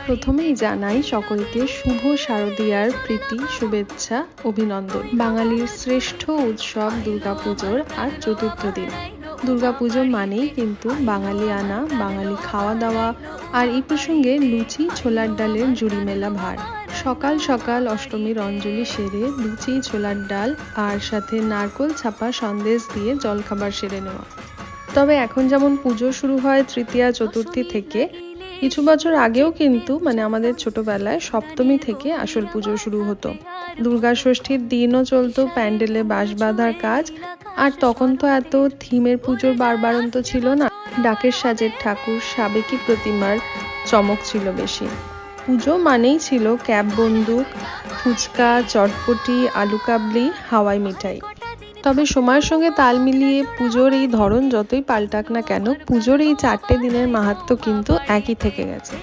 প্রথমেই জানাই সকলকে শুভ শারদীয়ার প্রীতি, শুভেচ্ছা, অভিনন্দন। বাঙালির শ্রেষ্ঠ উৎসব দুর্গাপুজোর আজ চতুর্থ দিন। দুর্গাপুজো মানেই কিন্তু বাঙালিয়ানা, বাঙালি খাওয়া দাওয়া, আর এই প্রসঙ্গে লুচি ছোলার ডালের জুড়ি মেলা ভার। সকাল সকাল অষ্টমীর অঞ্জলি সেরে লুচি ছোলার ডাল আর সাথে নারকোল ছাপা সন্দেশ দিয়ে জলখাবার সেরে নেওয়া। তবে এখন যেমন পুজো শুরু হয় তৃতীয়া চতুর্থী থেকে, কিছু বছর আগেও কিন্তু আমাদের ছোটবেলায় সপ্তমী থেকে আসল পুজো শুরু হতো। দুর্গা ষষ্ঠীর দিনও চলতো প্যান্ডেলে বাঁশ বাঁধার কাজ। আর তখন তো এত থিমের পুজোর বারবারন্ত ছিল না, ডাকের সাজের ঠাকুর, সাবেকি প্রতিমার চমক ছিল বেশি। পুজো মানেই ছিল ক্যাপ বন্দুক, ফুচকা, চটপটি, আলু কাবলি, হাওয়াই মিঠাই। তবে সময়ের সঙ্গে তাল মিলিয়ে পুজোর এই ধরন যতই পাল্টাক না কেন, পুজোর এই 4টে দিনের মাহাত্ম্য কিন্তু একই থেকে গেছে।